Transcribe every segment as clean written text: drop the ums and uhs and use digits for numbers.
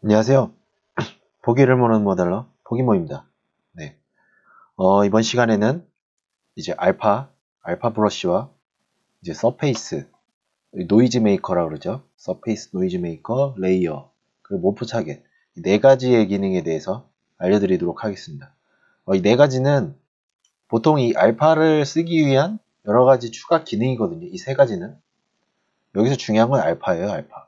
안녕하세요. 보기를 모르는 모델러 포기모입니다. 네. 이번 시간에는 이제 알파 브러쉬와 이제 서페이스, 노이즈 메이커라고 그러죠. 서페이스 노이즈 메이커, 레이어, 그리고 모프 타겟 이 네 가지의 기능에 대해서 알려드리도록 하겠습니다. 이 네 가지는 보통 이 알파를 쓰기 위한 여러 가지 추가 기능이거든요. 이 세 가지는. 여기서 중요한 건 알파예요, 알파.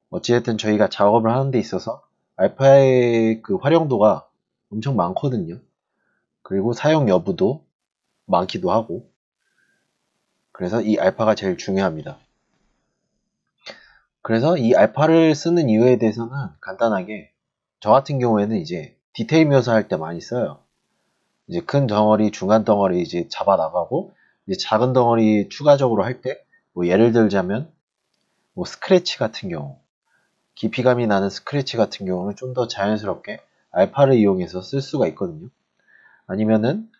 어찌됐든 저희가 작업을 하는 데 있어서 알파의 그 활용도가 엄청 많거든요. 그리고 사용 여부도 많기도 하고, 그래서 이 알파가 제일 중요합니다. 그래서 이 알파를 쓰는 이유에 대해서는 간단하게, 저 같은 경우에는 이제 디테일 묘사할 때 많이 써요. 이제 큰 덩어리, 중간 덩어리 이제 잡아 나가고, 이제 작은 덩어리 추가적으로 할 때, 뭐 예를 들자면 뭐 스크래치 같은 경우, 깊이감이 나는 스크래치 같은 경우는 좀 더 자연스럽게 알파를 이용해서 쓸 수가 있거든요. 아니면은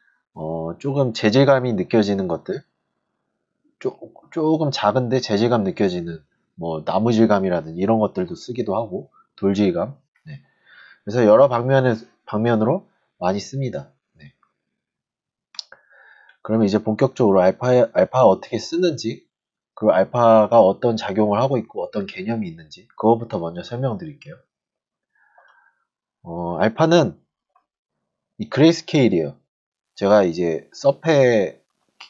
조금 재질감이 느껴지는 것들, 조금 작은데 재질감 느껴지는 뭐 나무 질감이라든지 이런 것들도 쓰기도 하고, 돌질감. 네. 그래서 여러 방면으로 많이 씁니다. 네. 그러면 이제 본격적으로 알파가 어떻게 쓰는지, 그 알파가 어떤 작용을 하고 있고 어떤 개념이 있는지 그거부터 먼저 설명드릴게요. 알파는 이 그레이스케일이에요. 제가 이제 서페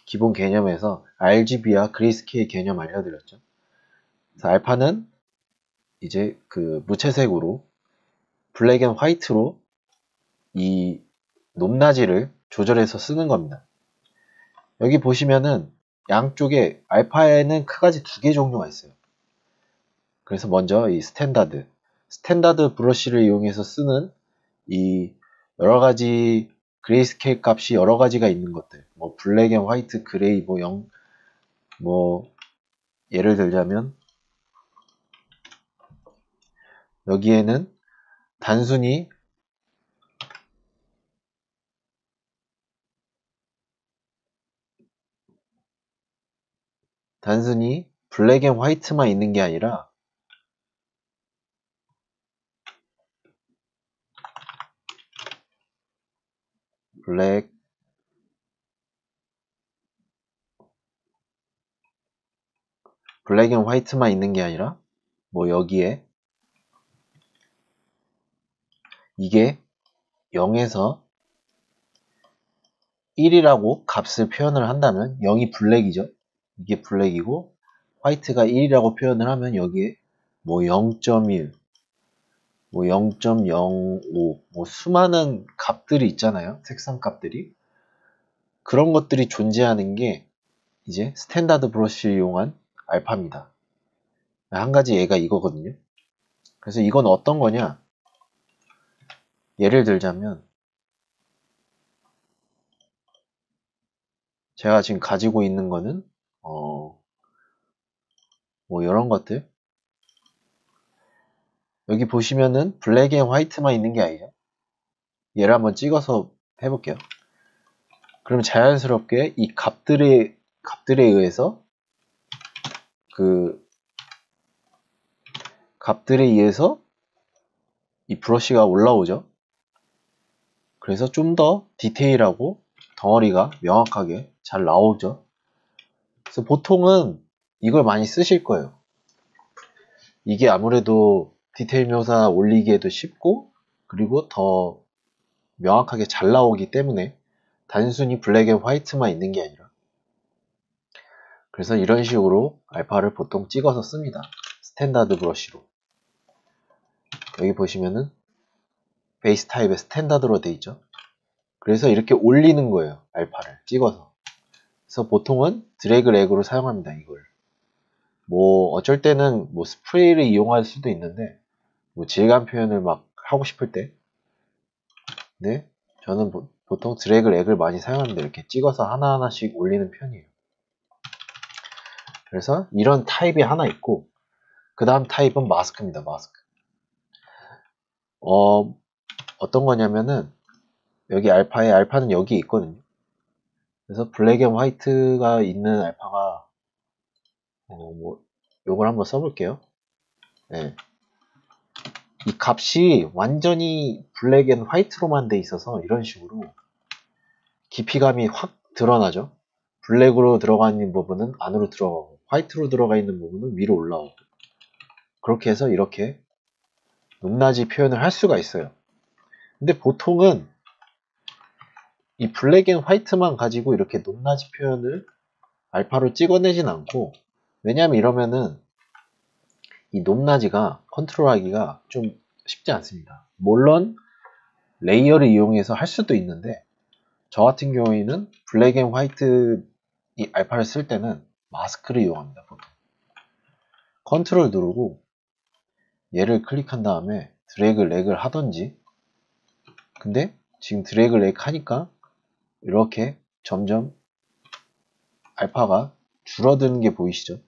기본 개념에서 RGB와 그레이스케일 개념 알려드렸죠. 그래서 알파는 이제 그 무채색으로 블랙 앤 화이트로 이 높낮이를 조절해서 쓰는 겁니다. 여기 보시면은 양쪽에 알파에는 크가지 두 개 종류가 있어요. 그래서 먼저 이 스탠다드 브러쉬를 이용해서 쓰는 이 여러 가지 그레이스케일 값이 여러 가지가 있는 것들, 뭐 블랙 앤 화이트, 그레이, 뭐 예를 들자면 여기에는 단순히 블랙 앤 화이트만 있는 게 아니라 블랙 앤 화이트만 있는 게 아니라 뭐 여기에 이게 0에서 1이라고 값을 표현을 한다면 0이 블랙이죠. 이게 블랙이고 화이트가 1이라고 표현을 하면 여기에 뭐 0.1, 뭐 0.05, 뭐 수많은 값들이 있잖아요. 색상 값들이. 그런 것들이 존재하는 게 이제 스탠다드 브러쉬를 이용한 알파입니다. 한 가지 예가 이거거든요. 그래서 이건 어떤 거냐? 예를 들자면 제가 지금 가지고 있는 거는 뭐 이런 것들, 여기 보시면은 블랙 앤 화이트만 있는 게 아니죠. 얘를 한번 찍어서 해볼게요. 그러면 자연스럽게 이 값들에 의해서 이 브러쉬가 올라오죠. 그래서 좀 더 디테일하고 덩어리가 명확하게 잘 나오죠. 그래서 보통은 이걸 많이 쓰실 거예요. 이게 아무래도 디테일 묘사 올리기에도 쉽고, 그리고 더 명확하게 잘 나오기 때문에 단순히 블랙 앤 화이트만 있는 게 아니라, 그래서 이런 식으로 알파를 보통 찍어서 씁니다. 스탠다드 브러쉬로. 여기 보시면은 베이스 타입의 스탠다드로 돼 있죠. 그래서 이렇게 올리는 거예요. 알파를 찍어서. 그래서 보통은 드래그 렉으로 사용합니다. 이걸. 뭐 어쩔 때는 뭐 스프레이를 이용할 수도 있는데, 뭐 질감 표현을 막 하고 싶을 때, 네, 저는 보통 드래그 렉을 많이 사용합니다. 이렇게 찍어서 하나하나씩 올리는 편이에요. 그래서 이런 타입이 하나 있고, 그 다음 타입은 마스크입니다. 마스크. 어떤 거냐면은 여기 알파는 여기 있거든요. 그래서 블랙 앤 화이트가 있는 알파가 뭐 요걸 한번 써볼게요. 네. 이 값이 완전히 블랙 앤 화이트로만 돼 있어서 이런 식으로 깊이감이 확 드러나죠. 블랙으로 들어가 있는 부분은 안으로 들어가고 화이트로 들어가 있는 부분은 위로 올라오고 그렇게 해서 이렇게 높낮이 표현을 할 수가 있어요. 근데 보통은 이 블랙 앤 화이트만 가지고 이렇게 높낮이 표현을 알파로 찍어내진 않고 왜냐하면 이러면은 이 높낮이가 컨트롤하기가 좀 쉽지 않습니다. 물론 레이어를 이용해서 할 수도 있는데 저 같은 경우에는 블랙 앤 화이트 이 알파를 쓸 때는 마스크를 이용합니다. 보통 컨트롤 누르고 얘를 클릭한 다음에 드래그 렉을 하던지 근데 지금 드래그 렉 하니까 이렇게 점점 알파가 줄어드는 게 보이시죠?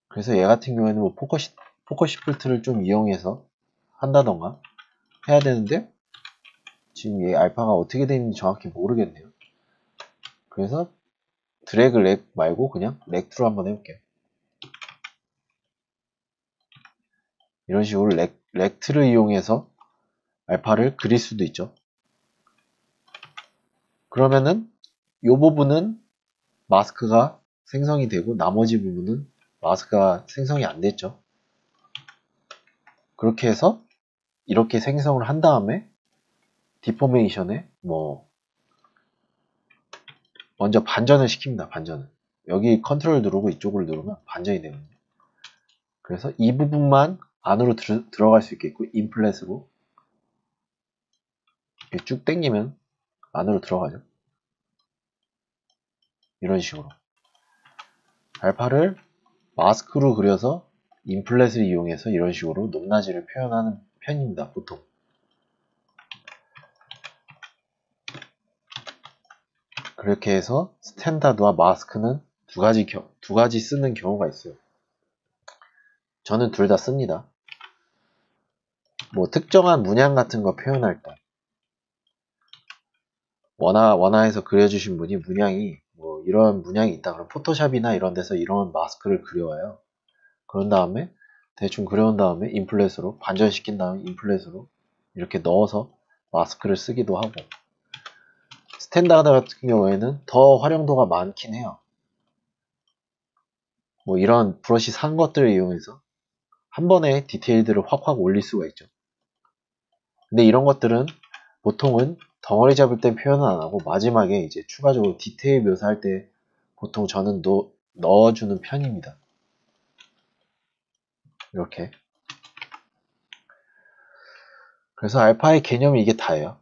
그래서 얘 같은 경우에는 뭐 포커 시프트를 좀 이용해서 한다던가 해야 되는데 지금 얘 알파가 어떻게 되는지 정확히 모르겠네요. 그래서 드래그 렉 말고 그냥 렉트로 한번 해볼게요. 이런 식으로 렉트를 이용해서 알파를 그릴 수도 있죠. 그러면은 이 부분은 마스크가 생성이 되고 나머지 부분은 마스크가 생성이 안 됐죠. 그렇게 해서 이렇게 생성을 한 다음에 디포메이션에 뭐 먼저 반전을 시킵니다. 반전을. 여기 컨트롤 누르고 이쪽을 누르면 반전이 되거든요. 그래서 이 부분만 안으로 들어갈 수 있겠고 인플랫으로 이렇게 쭉 당기면 안으로 들어가죠. 이런 식으로 알파를 마스크로 그려서 인플랫을 이용해서 이런 식으로 높낮이를 표현하는 편입니다. 보통 그렇게 해서 스탠다드와 마스크는 두 가지 쓰는 경우가 있어요. 저는 둘 다 씁니다. 뭐 특정한 문양 같은 거 표현할 때 원화에서 그려주신 분이 문양이 뭐 이런 문양이 있다 그럼 포토샵이나 이런 데서 이런 마스크를 그려와요. 그런 다음에 대충 그려온 다음에 인플렛으로 반전시킨 다음에 인플렛으로 이렇게 넣어서 마스크를 쓰기도 하고 스탠다드 같은 경우에는 더 활용도가 많긴 해요. 뭐 이런 브러쉬 산 것들을 이용해서 한 번에 디테일들을 확 올릴 수가 있죠. 근데 이런 것들은 보통은 덩어리 잡을 땐 표현은 안 하고 마지막에 이제 추가적으로 디테일 묘사할 때 보통 저는 넣어주는 편입니다. 이렇게. 그래서 알파의 개념이 이게 다예요.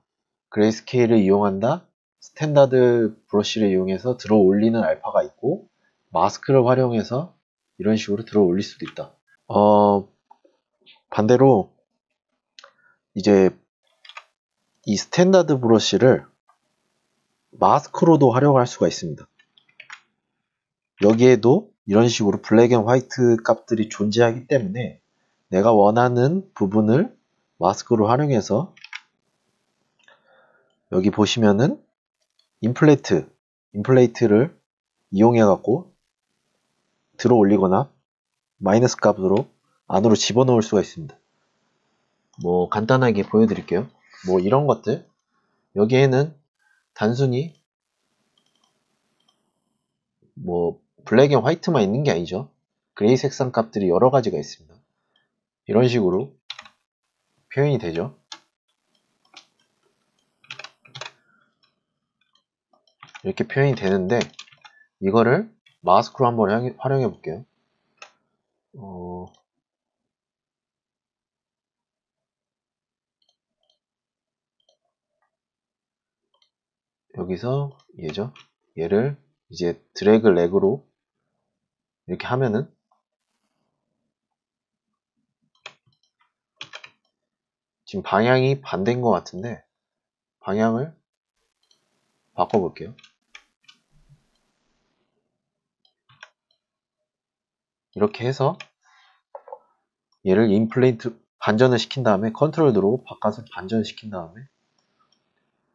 그레이스케일을 이용한다. 스탠다드 브러쉬를 이용해서 들어 올리는 알파가 있고 마스크를 활용해서 이런 식으로 들어 올릴 수도 있다. 반대로 이제 이 스탠다드 브러쉬를 마스크로도 활용할 수가 있습니다. 여기에도 이런 식으로 블랙 앤 화이트 값들이 존재하기 때문에 내가 원하는 부분을 마스크로 활용해서 여기 보시면은 인플레이트를 이용해 갖고 들어 올리거나 마이너스 값으로 안으로 집어넣을 수가 있습니다. 뭐 간단하게 보여드릴게요. 뭐 이런 것들 여기에는 단순히 뭐 블랙 앤 화이트만 있는 게 아니죠. 그레이 색상 값들이 여러 가지가 있습니다. 이런 식으로 표현이 되죠. 이렇게 표현이 되는데 이거를 마스크로 한번 활용해 볼게요. 여기서 얘를 이제 드래그 렉으로 이렇게 하면은 지금 방향이 반대인 것 같은데 방향을 바꿔볼게요. 이렇게 해서 얘를 인플레이트 반전을 시킨 다음에 컨트롤 누르고 바꿔서 반전을 시킨 다음에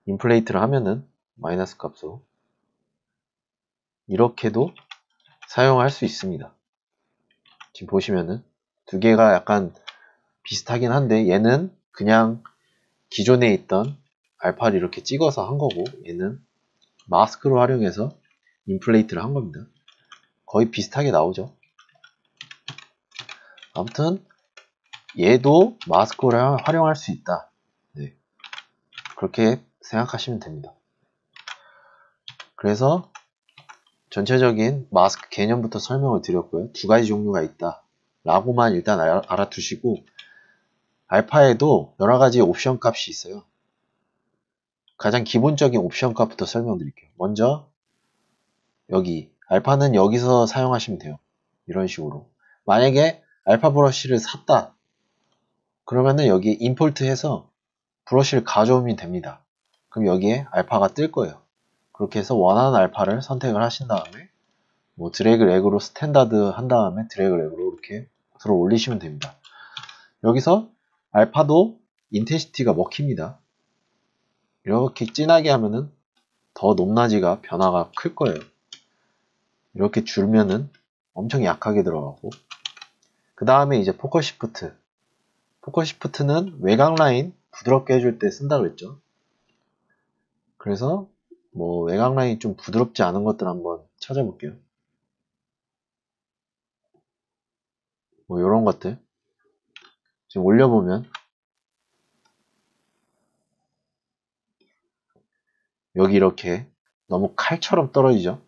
인플레이트를 하면은 마이너스 값으로 이렇게도 사용할 수 있습니다. 지금 보시면은 두 개가 약간 비슷하긴 한데 얘는 그냥 기존에 있던 알파를 이렇게 찍어서 한 거고 얘는 마스크로 활용해서 인플레이트를 한 겁니다. 거의 비슷하게 나오죠. 아무튼 얘도 마스크를 활용할 수 있다. 네. 그렇게 생각하시면 됩니다. 그래서 전체적인 마스크 개념부터 설명을 드렸고요. 두 가지 종류가 있다 라고만 일단 알아두시고 알파에도 여러 가지 옵션 값이 있어요. 가장 기본적인 옵션 값부터 설명드릴게요. 먼저 여기 알파는 여기서 사용하시면 돼요. 이런 식으로 만약에 알파 브러쉬를 샀다 그러면은 여기 임포트 해서 브러쉬를 가져오면 됩니다. 그럼 여기에 알파가 뜰 거예요. 그렇게 해서 원하는 알파를 선택을 하신 다음에 뭐 드래그 렉으로 스탠다드 한 다음에 드래그 렉으로 이렇게 들어 올리시면 됩니다. 여기서 알파도 인텐시티가 먹힙니다. 이렇게 진하게 하면은 더 높낮이가 변화가 클 거예요. 이렇게 줄면은 엄청 약하게 들어가고 그 다음에 이제 포커 시프트. 포커 시프트는 외곽 라인 부드럽게 해줄 때 쓴다 그랬죠. 그래서 뭐 외곽 라인이 좀 부드럽지 않은 것들 한번 찾아볼게요. 뭐 이런 것들 지금 올려보면 여기 이렇게 너무 칼처럼 떨어지죠.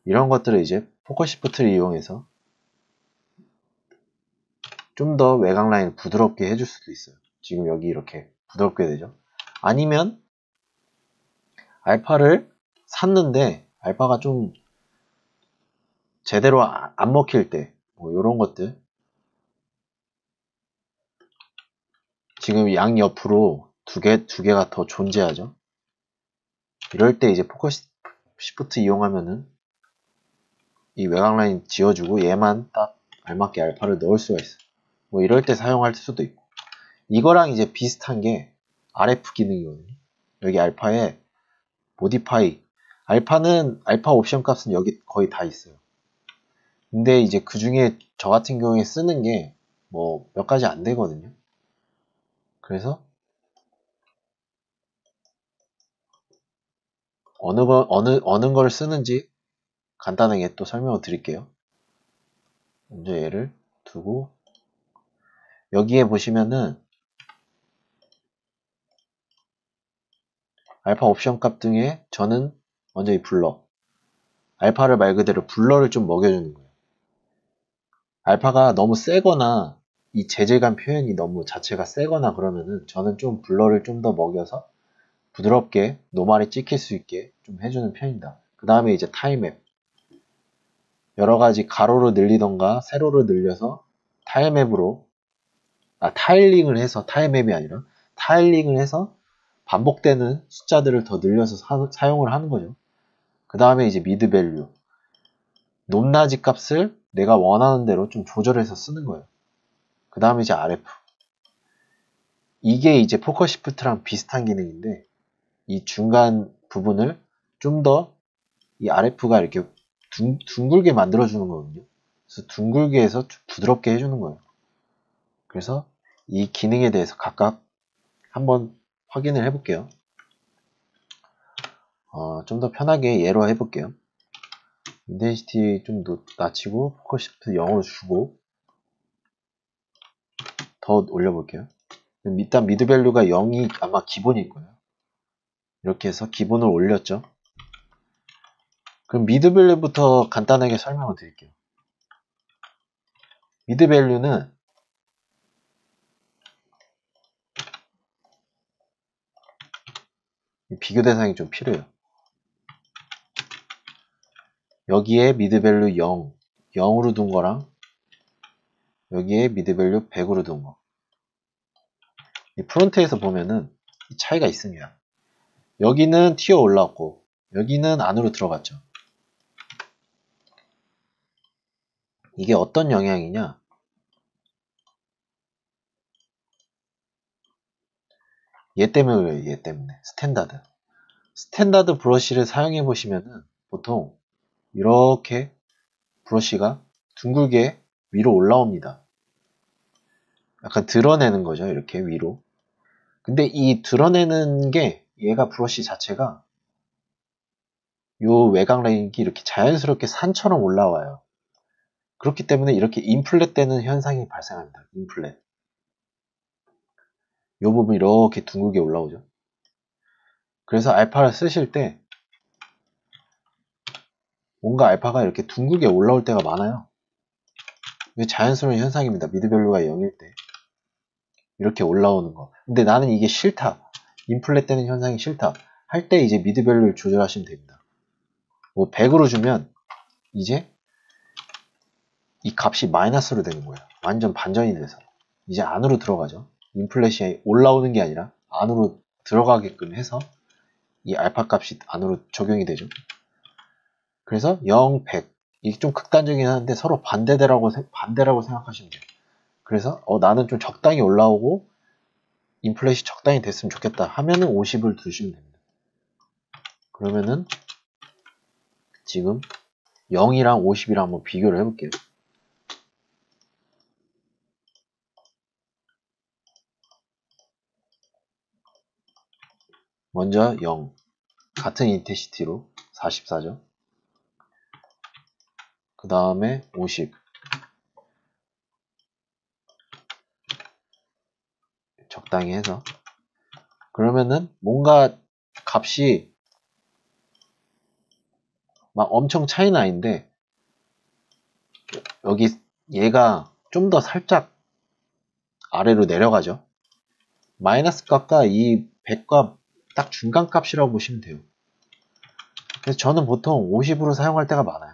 이런 것들을 이제 포커 시프트를 이용해서 좀 더 외곽 라인을 부드럽게 해줄 수도 있어요. 지금 여기 이렇게 부드럽게 되죠. 아니면 알파를 샀는데 알파가 좀 제대로 안 먹힐 때 뭐 이런 것들 지금 양 옆으로 두 개가 더 존재하죠. 이럴 때 이제 포커 시프트 이용하면은 이 외곽 라인 지워주고 얘만 딱 알맞게 알파를 넣을 수가 있어요. 뭐 이럴 때 사용할 수도 있고 이거랑 이제 비슷한 게 RF 기능이거든요. 여기 알파에 모디파이 알파는 알파 옵션 값은 여기 거의 다 있어요. 근데 이제 그 중에 저 같은 경우에 쓰는 게 뭐 몇 가지 안 되거든요. 그래서 어느 걸 쓰는지 간단하게 또 설명을 드릴게요. 먼저 얘를 두고 여기에 보시면은 알파 옵션 값 등에 저는 먼저 이 블러 알파를 말 그대로 블러를 좀 먹여주는 거예요. 알파가 너무 세거나 이 재질감 표현이 너무 자체가 세거나 그러면은 저는 좀 블러를 좀 더 먹여서 부드럽게 노말이 찍힐 수 있게 좀 해주는 편입니다. 그 다음에 이제 타일맵 여러가지 가로로 늘리던가 세로로 늘려서 타일맵으로 타일링을 해서 타일맵이 아니라 타일링을 해서 반복되는 숫자들을 더 늘려서 사용을 하는 거죠. 그 다음에 이제 미드 밸류 높낮이 값을 내가 원하는 대로 좀 조절해서 쓰는 거예요. 그 다음에 이제 RF 이게 이제 포커 시프트랑 비슷한 기능인데 이 중간 부분을 좀 더 이 RF가 이렇게 둥글게 만들어주는 거거든요. 그래서 둥글게 해서 부드럽게 해주는 거예요. 그래서 이 기능에 대해서 각각 한번 확인을 해볼게요. 좀 더 편하게 예로 해볼게요. 인텐시티 좀 낮추고 포커 시프트 0으로 주고 더 올려볼게요. 일단 미드 밸류가 0이 아마 기본일 거예요. 이렇게 해서 기본을 올렸죠. 그럼 미드 밸류부터 간단하게 설명을 드릴게요. 미드 밸류는 비교 대상이 좀 필요해요. 여기에 미드 밸류 0, 0으로 둔 거랑 여기에 미드 밸류 100으로 둔 거. 이 프론트에서 보면은 차이가 있습니다. 여기는 튀어 올라왔고 여기는 안으로 들어갔죠. 이게 어떤 영향이냐? 얘 때문에 그래요. 얘 때문에. 스탠다드 브러쉬를 사용해 보시면은 보통 이렇게 브러쉬가 둥글게 위로 올라옵니다. 약간 드러내는 거죠. 이렇게 위로. 근데 이 드러내는 게 얘가 브러쉬 자체가 요 외곽 라인이 이렇게 자연스럽게 산처럼 올라와요. 그렇기 때문에 이렇게 인플렛 되는 현상이 발생합니다. 인플렛. 요 부분 이렇게 둥글게 올라오죠. 그래서 알파를 쓰실 때 뭔가 알파가 이렇게 둥글게 올라올 때가 많아요. 이게 자연스러운 현상입니다. 미드밸류가 0일 때 이렇게 올라오는 거. 근데 나는 이게 싫다. 인플렛 되는 현상이 싫다. 할 때 이제 미드밸류를 조절하시면 됩니다. 뭐 100으로 주면 이제 이 값이 마이너스로 되는 거예요. 완전 반전이 돼서 이제 안으로 들어가죠. 인플렛이 올라오는 게 아니라 안으로 들어가게끔 해서 이 알파 값이 안으로 적용이 되죠. 그래서 0, 100 이게 좀 극단적이긴 한데 서로 반대라고 생각하시면 돼요. 그래서 나는 좀 적당히 올라오고 인플렛이 적당히 됐으면 좋겠다 하면은 50을 두시면 됩니다. 그러면은 지금 0이랑 50이랑 한번 비교를 해볼게요. 먼저 0 같은 인텐시티로 44죠. 그 다음에 50 적당히 해서 그러면은 뭔가 값이 막 엄청 차이는 아닌데 여기 얘가 좀 더 살짝 아래로 내려가죠. 마이너스 값과 이 100과 딱 중간 값이라고 보시면 돼요. 그래서 저는 보통 50으로 사용할 때가 많아요.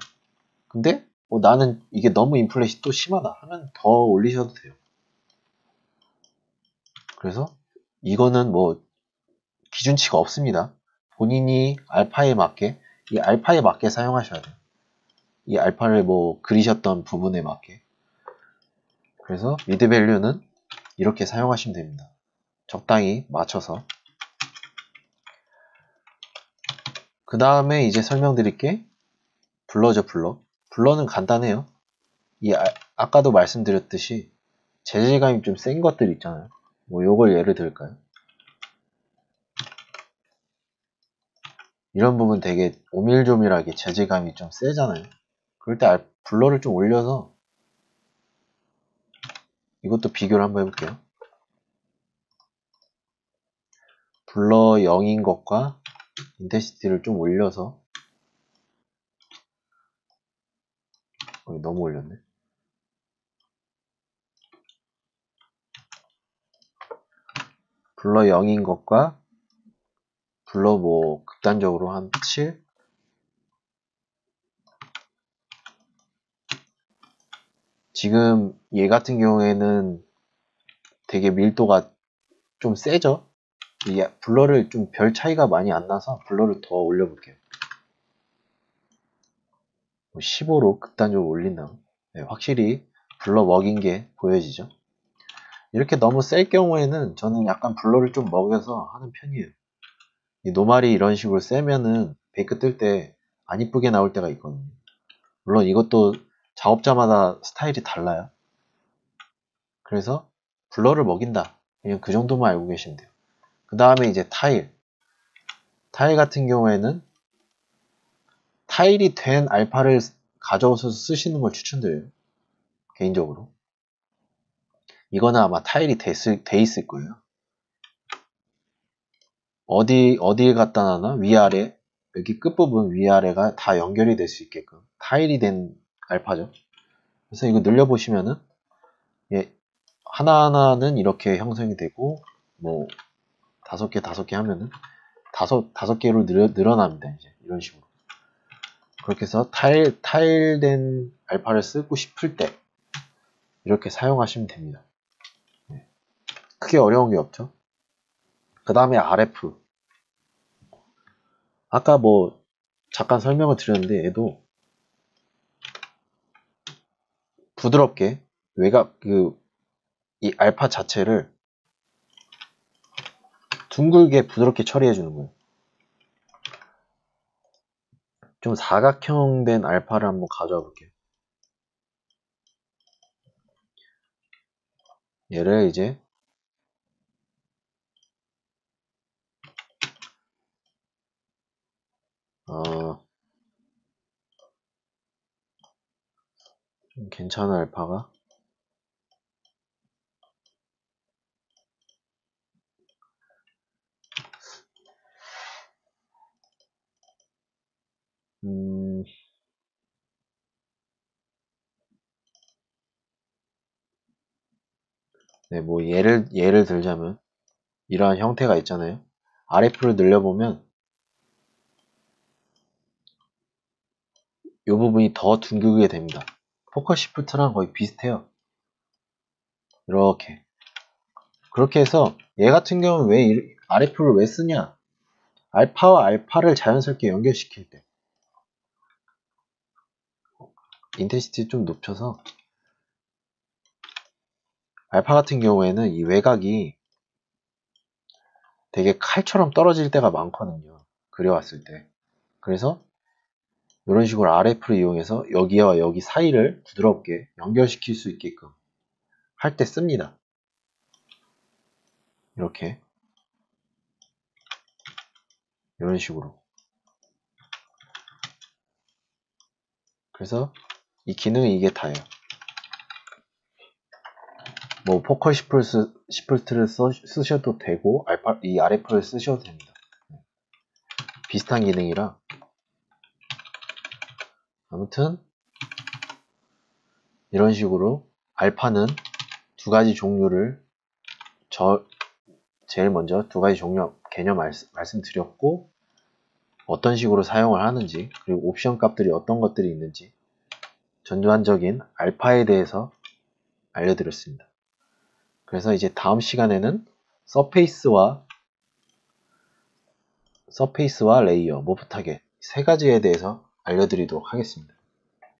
근데 나는 이게 너무 인플렛이 또 심하다 하면 더 올리셔도 돼요. 그래서 이거는 뭐 기준치가 없습니다. 본인이 알파에 맞게 이 알파에 맞게 사용하셔야 돼요. 이 알파를 뭐 그리셨던 부분에 맞게. 그래서 미드 밸류는 이렇게 사용하시면 됩니다. 적당히 맞춰서. 그 다음에 이제 설명드릴게 블러죠. 블러는 간단해요. 아까도 말씀드렸듯이 재질감이 좀 센 것들 있잖아요. 뭐 요걸 예를 들까요? 이런 부분 되게 오밀조밀하게 재질감이 좀 세잖아요. 그럴 때 블러를 좀 올려서 이것도 비교를 한번 해볼게요. 블러 0인 것과 인텐시티를 좀 올려서 너무 올렸네. 블러 0인 것과 블러 뭐 극단적으로 한 7? 지금 얘 같은 경우에는 되게 밀도가 좀 세죠? 이 블러를 좀 별 차이가 많이 안 나서 블러를 더 올려볼게요. 15로 극단적으로 올린다면 확실히 블러 먹인 게 보여지죠. 이렇게 너무 셀 경우에는 저는 약간 블러를 좀 먹여서 하는 편이에요. 이 노말이 이런 식으로 세면은 베이크 뜰 때 안 이쁘게 나올 때가 있거든요. 물론 이것도 작업자마다 스타일이 달라요. 그래서 블러를 먹인다. 그냥 그 정도만 알고 계시면 돼요. 그 다음에 이제 타일 같은 경우에는 타일이 된 알파를 가져오셔서 쓰시는 걸 추천드려요. 개인적으로. 이거는 아마 타일이 돼 있을 거예요. 어디에 갖다 놔나 위아래 여기 끝부분 위아래가 다 연결이 될 수 있게끔 타일이 된 알파죠. 그래서 이거 늘려보시면은 하나하나는 이렇게 형성이 되고 뭐 5개 하면은 다섯 개로 늘어납니다. 이제 이런 식으로. 그렇게 해서 타일된 알파를 쓰고 싶을 때 이렇게 사용하시면 됩니다. 크게 어려운 게 없죠. 그 다음에 RF. 아까 뭐 잠깐 설명을 드렸는데 얘도 부드럽게 외곽 이 알파 자체를 둥글게 부드럽게 처리해 주는 거예요. 좀 사각형 된 알파를 한번 가져와 볼게요. 얘를 이제 좀 괜찮은 알파가 네, 뭐 예를 들자면 이러한 형태가 있잖아요. RF를 늘려보면 이 부분이 더 둥글게 됩니다. 포커 시프트랑 거의 비슷해요. 이렇게. 그렇게 해서 얘 같은 경우는 왜 RF를 왜 쓰냐? 알파와 알파를 자연스럽게 연결시킬 때 인텐시티 좀 높여서 알파 같은 경우에는 이 외곽이 되게 칼처럼 떨어질 때가 많거든요. 그려왔을 때. 그래서 이런 식으로 RF를 이용해서 여기와 여기 사이를 부드럽게 연결시킬 수 있게끔 할 때 씁니다. 이렇게 이런 식으로. 그래서 이 기능은 이게 다예요. 뭐 포컬 시프트를 쓰셔도 되고 이 RF를 쓰셔도 됩니다. 비슷한 기능이라 아무튼 이런 식으로 알파는 두 가지 종류를 제일 먼저 두 가지 종류 개념 말씀드렸고 어떤 식으로 사용을 하는지 그리고 옵션 값들이 어떤 것들이 있는지 전반적인 알파에 대해서 알려드렸습니다. 그래서 이제 다음 시간에는 서페이스와 레이어, 모브 타겟 세 가지에 대해서 알려드리도록 하겠습니다.